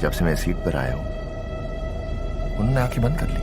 जब से मैं सीट पर आया हूं उन्होंने आंखें बंद कर ली।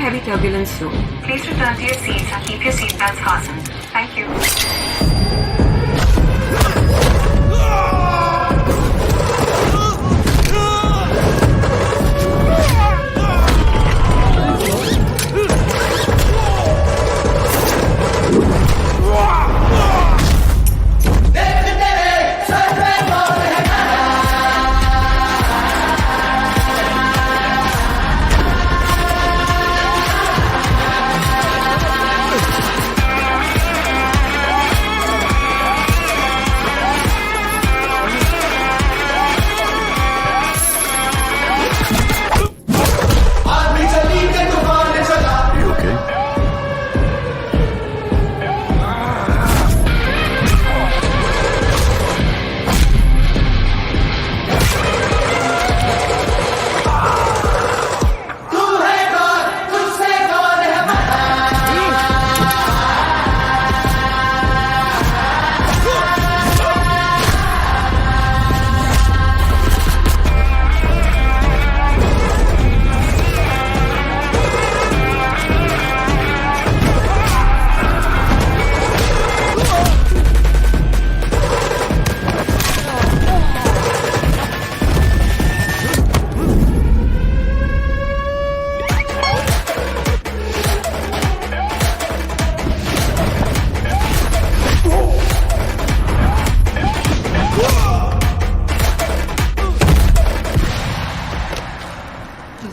Heavy turbulence soon. Please return to your seats and keep your seatbelts fastened. Thank you.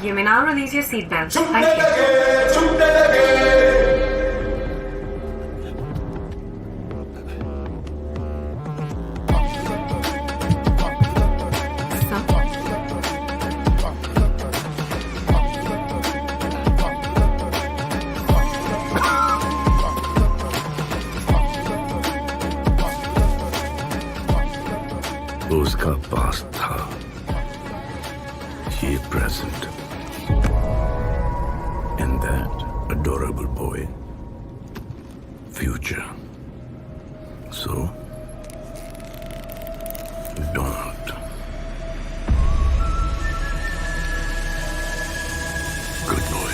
You may now release your seatbelt. Thank you. उसका पास था, ये present, and that adorable boy, future. So, don't. Good boy.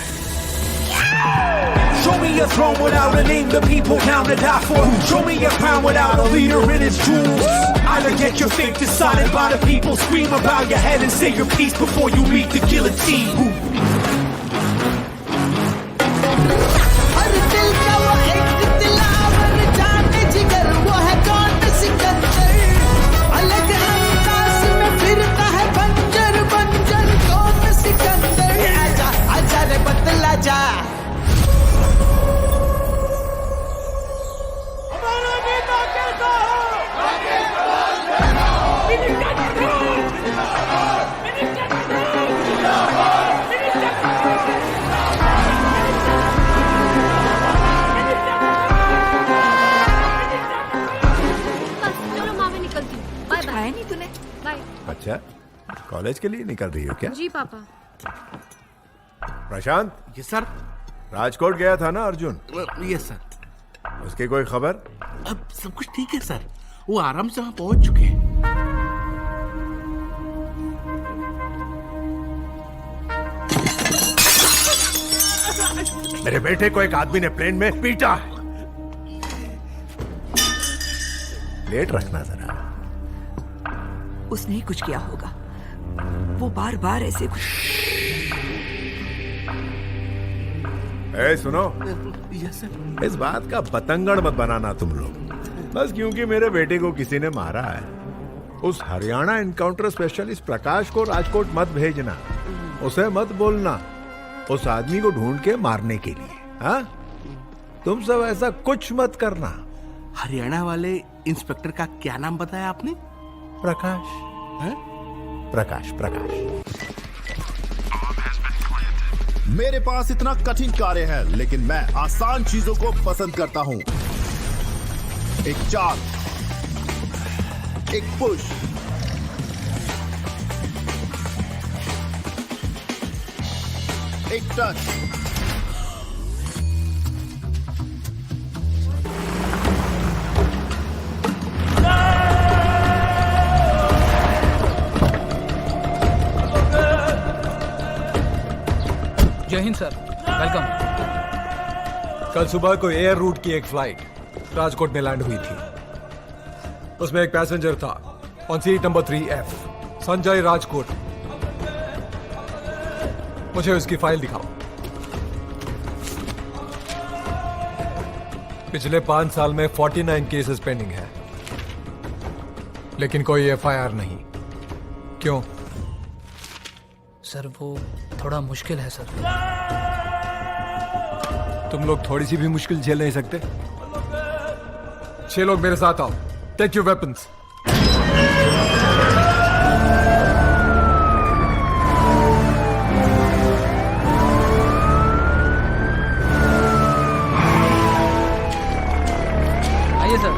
Show me a throne without a name the people count to die for. Show me a crown without a leader in its jewels. Either get your fate decided by the people. Scream about your head and say your piece before you meet the guillotine. अच्छा, college के लिए निकल रही हो क्या? जी पापा। प्रशांत। Yes sir. Rajkot गया था ना अर्जुन? Yes sir. उसकी कोई खबर? अब सब कुछ ठीक है सर, वो आराम से वहां पहुंच चुके हैं। मेरे बेटे को एक आदमी ने प्लेन में पीटा है। लेट रखना जरा। उसने ही कुछ किया होगा, वो बार बार ऐसे सुनो, यस सर। इस बात का बतंगड़ मत बनाना तुम लोग, बस क्योंकि मेरे बेटे को किसी ने मारा है। उस हरियाणा एनकाउंटर स्पेशलिस्ट प्रकाश को राजकोट मत भेजना, उसे मत बोलना उस आदमी को ढूंढ के मारने के लिए। हाँ, तुम सब ऐसा कुछ मत करना। हरियाणा वाले इंस्पेक्टर का क्या नाम बताया आपने? प्रकाश। है? प्रकाश प्रकाश। मेरे पास इतना कठिन कार्य है, लेकिन मैं आसान चीजों को पसंद करता हूं। एक चाल, एक पुश, एक टच। जय हिंद सर, वेलकम। कल सुबह को एयर रूट की एक फ्लाइट राजकोट में लैंड हुई थी। उसमें एक पैसेंजर था on seat number 3F, Sanjay Rajkot. मुझे उसकी फाइल दिखाओ। पिछले 5 साल में 49 केसेस पेंडिंग है, लेकिन कोई FIR नहीं। क्यों? सर वो थोड़ा मुश्किल है सर। तुम लोग थोड़ी सी भी मुश्किल झेल नहीं सकते? 6 लोग मेरे साथ आओ। Take your weapons. आइए सर।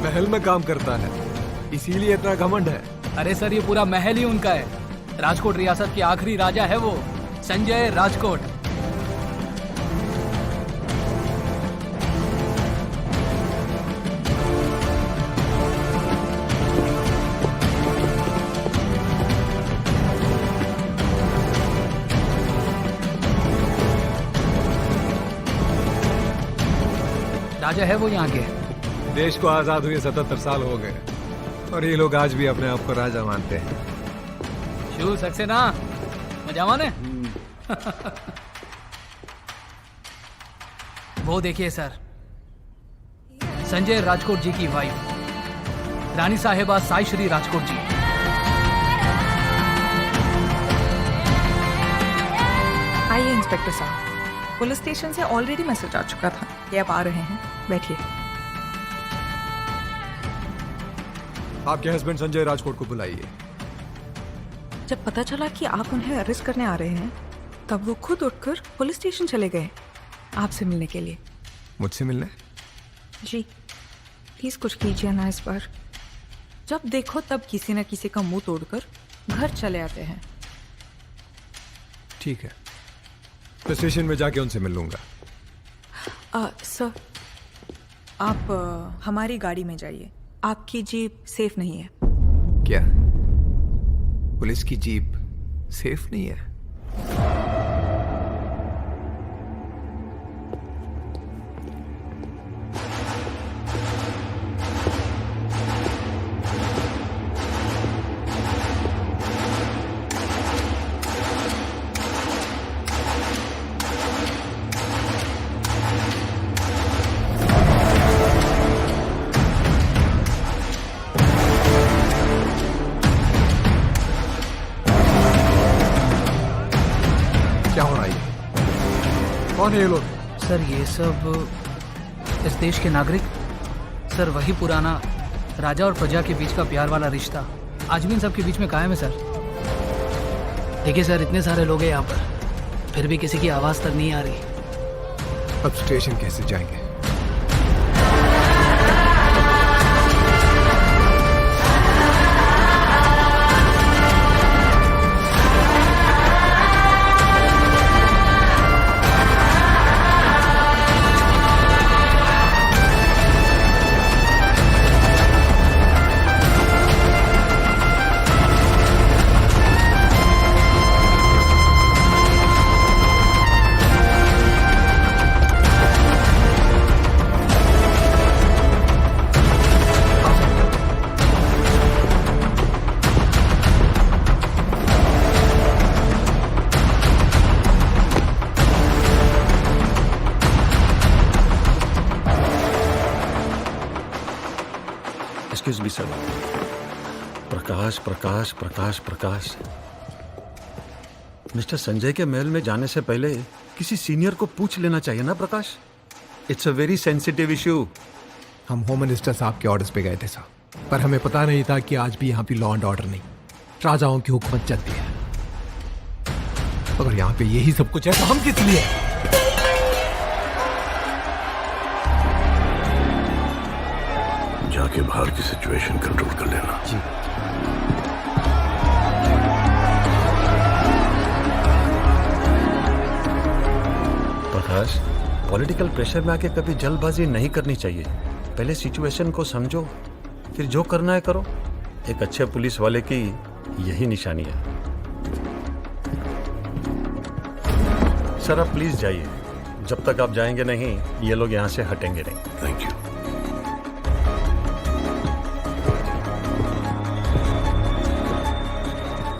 महल में काम करता है, इसीलिए इतना घमंड है। अरे सर, ये पूरा महल ही उनका है। राजकोट रियासत के आखिरी राजा है वो, संजय राजकोट। राजा है वो यहाँ के। देश को आजाद हुए 77 साल हो गए और ये लोग आज भी अपने आप को राजा मानते हैं। शू सक्सेना मजा माने। वो देखिए सर, संजय राजकोट जी की वाइफ रानी साहिबा साई श्री राजकोट जी। आइए इंस्पेक्टर साहब, पुलिस स्टेशन से ऑलरेडी मैसेज आ चुका था। ये आप आ रहे हैं, बैठिए। आपके हस्बैंड संजय राजकोट को बुलाइए। जब पता चला कि आप उन्हें अरेस्ट करने आ रहे हैं, तब वो खुद उठकर पुलिस स्टेशन चले गए आपसे मिलने के लिए। मुझसे मिलने? जी प्लीज कुछ कीजिए ना इस बार। जब देखो तब किसी न किसी का मुंह तोड़कर घर चले आते हैं। ठीक है, तो स्टेशन में जाके उनसे मिल लूंगा। सर, आप हमारी गाड़ी में जाइए। आपकी जीप सेफ नहीं है। क्या पुलिस की जीप सेफ नहीं है? क्या हो रहा है? कौन है ये लोग? सर ये सब इस देश के नागरिक। सर वही पुराना राजा और प्रजा के बीच का प्यार वाला रिश्ता आज भी इन सब के बीच में कायम है सर। देखिए सर, इतने सारे लोग हैं यहाँ पर, फिर भी किसी की आवाज तक नहीं आ रही। अब स्टेशन कैसे जाएंगे? Excuse me sir. Prakash Prakash Prakash Prakash mister Sanjay के महल में जाने से पहले किसी सीनियर को पूछ लेना चाहिए ना Prakash. It's a very sensitive issue. हम होम मिनिस्टर साहब के ऑर्डर्स पे गए थे साहब, पर हमें पता नहीं था कि आज भी यहाँ पे लॉ एंड ऑर्डर नहीं, राजाओं की हुकूमत चलती है। अगर यहाँ पे यही सब कुछ है तो हम किस लिए? जाके बाहर की सिचुएशन कंट्रोल कर लेना। जी। प्रकाश, पॉलिटिकल प्रेशर में आके कभी जल्दबाजी नहीं करनी चाहिए। पहले सिचुएशन को समझो, फिर जो करना है करो। एक अच्छे पुलिस वाले की यही निशानी है। सर आप प्लीज जाइए, जब तक आप जाएंगे नहीं ये लोग यहाँ से हटेंगे नहीं। Thank you.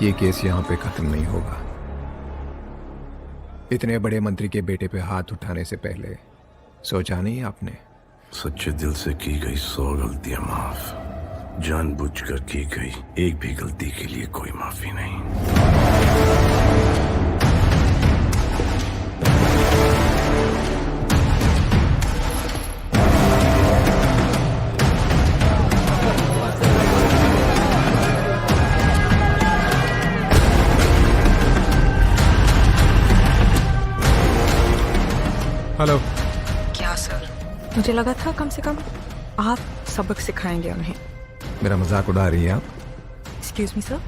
ये केस यहाँ पे खत्म नहीं होगा। इतने बड़े मंत्री के बेटे पे हाथ उठाने से पहले सोचा नहीं आपने? सच्चे दिल से की गई 100 गलतियां माफ, जानबूझकर की गई एक भी गलती के लिए कोई माफी नहीं। हेलो। क्या सर? मुझे लगा था कम से कम आप सबक सिखाएंगे उन्हें। मेरा मजाक उड़ा रही हैं आप? Excuse me sir.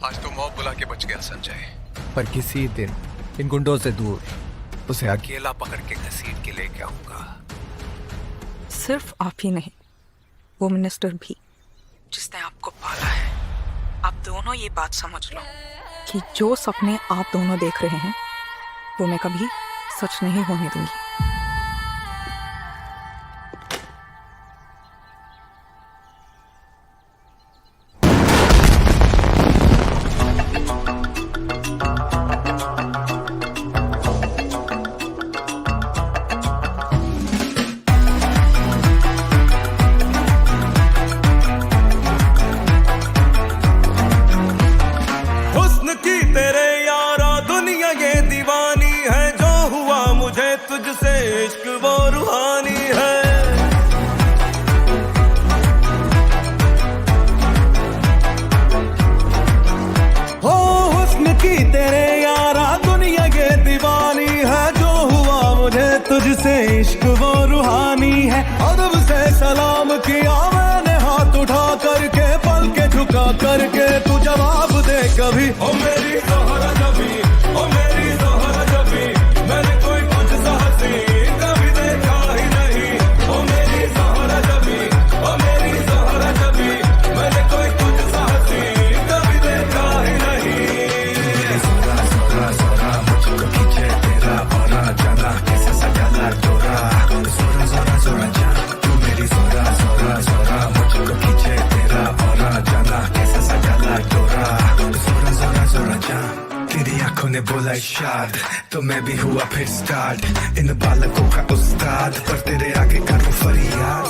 आज तो मौत बुला के बच गया संजय, पर किसी दिन इन गुंडों से दूर उसे अकेला पकड़ के घसीट के लेके आऊंगा। सिर्फ आप ही नहीं, वो मिनिस्टर भी जिसने आपको पाला है। आप दोनों ये बात समझ लो कि जो सपने आप दोनों देख रहे हैं वो मैं कभी सच नहीं होने दूंगी। हुस्न की तेरे यारा दुनिया ये दीवानी है, जो हुआ मुझे तुझसे इश्क वो रूहानी है। हो हुस्न की तेरे यारा दुनिया ये दीवानी है, जो हुआ मुझे तुझसे इश्क वो रूहानी है। अदब से सलाम किया मैंने हाथ उठा करके, पल के झुका करके तू जवाब दे कभी। ओ मेरी ज़ोहरा जबी, ओ मेरी ज़ोहरा जबी, मैंने कोई तुझसा हसीन कभी देखा ही नहीं। ओ मेरी ज़ोहरा जबी, ओ मेरी ज़ोहरा जबी, मैंने कोई तुझसा हसीन कभी देखा ही नहीं। ज़ोरा ज़ोरा ज़ोरा मुझको खींचे तेरा भरा जाना, कैसे सजाना तोरा। ज़ोरा ज़ोरा ज़ोरा जा तू मेरी ज़ोरा ज़ोरा ज़ोरा मुझको खींचे तेरा भरा जाना, कैसे सजाना तोरा। ज़ोरा ज़ोरा ज़ोरा जा तेरी आंखों ने बोला इशाद, तो मैं भी हुआ फिर स्टार्ट। इन बालकों का उस्ताद, पर तेरे आगे करूं फरियाद।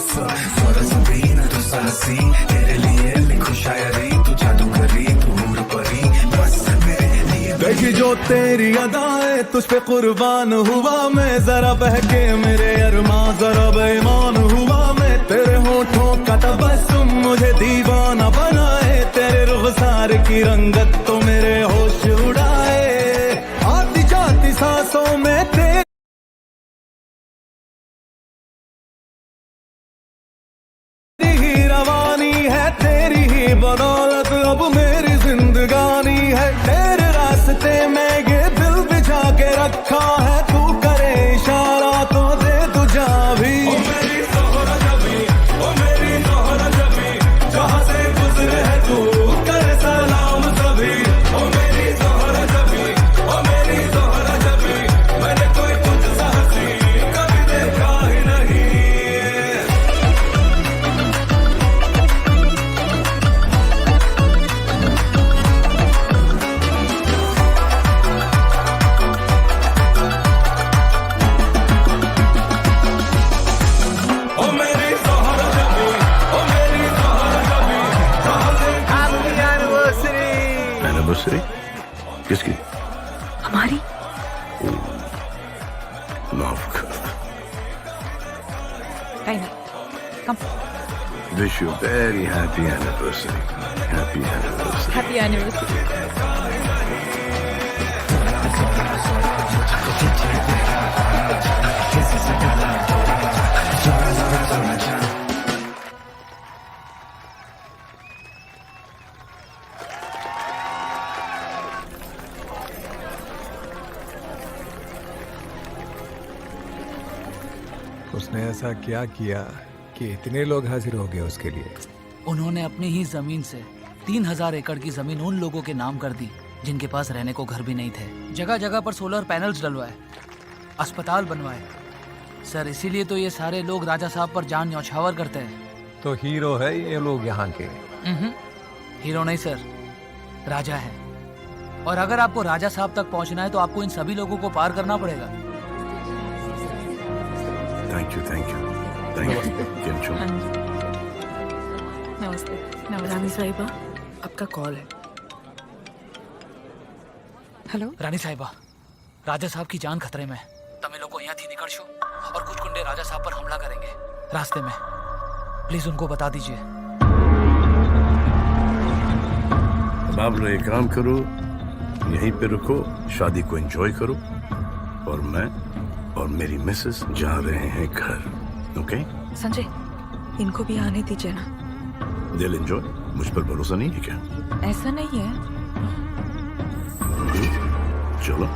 ज़ोरा ज़मीन तू साहसी, तेरे लिए लिखूं शायरी। तू जादूगरी तू हूर परी, बस मेरे लिए। देखी जो तेरी अदाएं तुझ पे कुर्बान हुआ मैं, जरा बहके मेरे अरमां जरा बेईमान हुआ मैं। तेरे होठों का तबस्सुम मुझे दीवाना बनाए, तेरे रुखसार की रंगत तो मेरे होश उड़ाए। आती जाती सांसों में तेरी ही रवानी है, तेरी ही बदौलत अब मेरी जिंदगानी है। तेरे रास्ते में ये दिल बिछा के रखा है, तू करे इशारा तो दे तू जा भी। ओ मेरी ज़ोहरा जबी, ओ मेरी ज़ोहरा जबी, जहाँ से गुजरे है तू करे सलाम सभी। ओ मेरी ज़ोहरा जबी, ओ मेरी ज़ोहरा जबी, मैंने कोई तुझसा हसीन कभी देखा ही नहीं। ओ मेरी ज़ोहरा जबी, ओ मेरी ज़ोहरा जबी, जहाँ से एनिवर्सरी किसकी? हमारी। माफ कर, Kind of. Come. Wish you a very happy anniversary. Happy anniversary. Happy anniversary. उसने ऐसा क्या किया कि इतने लोग हाजिर हो गए उसके लिए? उन्होंने अपनी ही जमीन से 3000 एकड़ की जमीन उन लोगों के नाम कर दी जिनके पास रहने को घर भी नहीं थे। जगह जगह पर सोलर पैनल्स डलवाए, अस्पताल बनवाए। सर इसीलिए तो ये सारे लोग राजा साहब पर जान न्यौछावर करते हैं। तो हीरो है ये लोग यहाँ के? हीरो नहीं सर, राजा है। और अगर आपको राजा साहब तक पहुंचना है तो आपको इन सभी लोगों को पार करना पड़ेगा। Thank you, thank you. Thank you. केम छो? नमस्ते। रानी साहिबा, आपका कॉल है। हेलो रानी साहिबा, राजा साहब की जान खतरे में है। તમે લોકો અહીંયાથી નીકળશો और कुछ गुंडे राजा साहब पर हमला करेंगे रास्ते में। प्लीज उनको बता दीजिए। अब आप लोग एक काम करो, यहीं पे रुको, शादी को एंजॉय करो और मैं और मेरी मिसेस जा रहे हैं घर। ओके? संजय, इनको भी आने दीजिए ना। दिल एंजॉय। मुझ पर भरोसा नहीं है क्या? ऐसा नहीं है। चलो।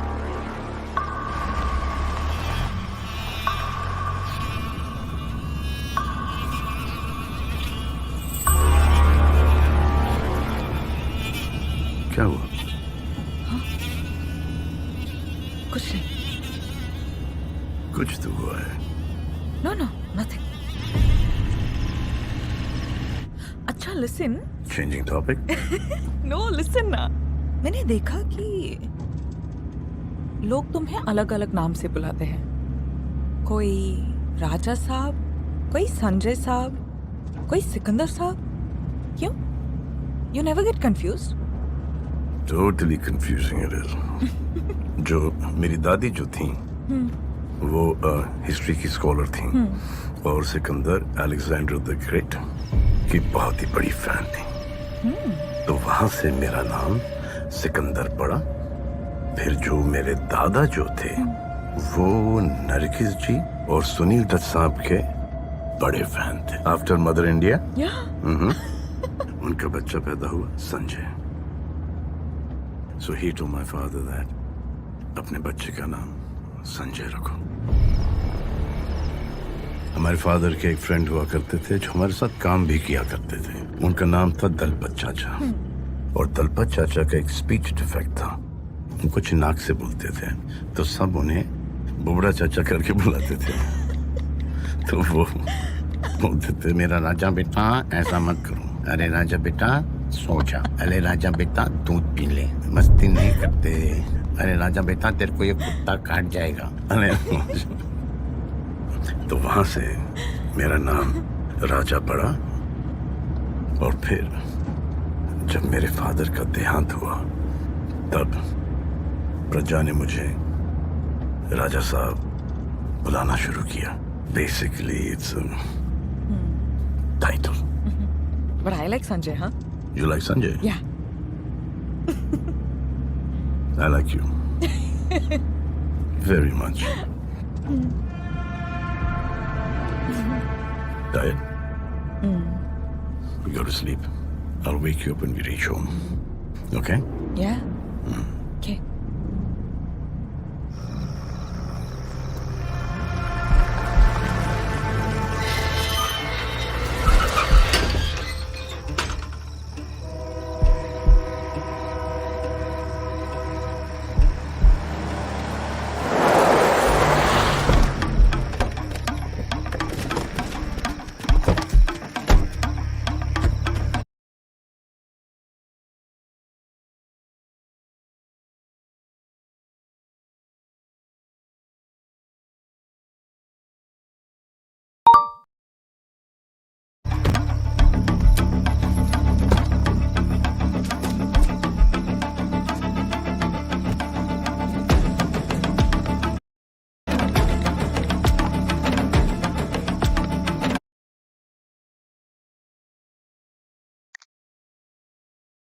क्या हुआ? कुछ नहीं। कुछ तो हुआ है। No no, nothing. अच्छा listen. Changing topic. No listen ना। मैंने देखा कि लोग तुम्हें अलग अलग नाम से बुलाते हैं। कोई राजा साहब, कोई संजय साहब, कोई सिकंदर साहब। क्यों? You never get confused? Totally confusing it is. जो मेरी दादी जो थी वो हिस्ट्री की स्कॉलर थी और सिकंदर अलेक्जेंडर द ग्रेट की बहुत ही बड़ी फैन थी। तो वहां से मेरा नाम सिकंदर पड़ा। फिर जो मेरे दादा जो थे वो नरगिस जी और सुनील दत्त साहब के बड़े फैन थे। आफ्टर मदर इंडिया उनका बच्चा पैदा हुआ Sanjay. So he told my father that अपने बच्चे का नाम संजय रखो। हमारे फादर के एक फ्रेंड हुआ करते थे जो हमारे साथ काम भी किया करते थे। उनका नाम था दलपत चाचा। और दलपत चाचा का एक स्पीच डिफेक्ट था, वो कुछ नाक से बोलते थे तो सब उन्हें बुबड़ा चाचा करके बुलाते थे। तो वो बोलते थे, मेरा राजा बेटा ऐसा मत करो, अरे राजा बेटा सो जा, अरे राजा बेटा दूध पी ले, मस्ती नहीं करते, अरे राजा बेटा तेरे को ये कुत्ता काट जाएगा। अरे तो वहां से मेरा नाम राजा पड़ा। और फिर जब मेरे फादर का देहांत हुआ तब प्रजा ने मुझे राजा साहब बुलाना शुरू किया। Basically it's title. But I like Sanjay, huh? You like Sanjay? Yeah. I like you. Very much. Tired? Go to sleep. I'll wake you up when we reach home. Okay? Yeah.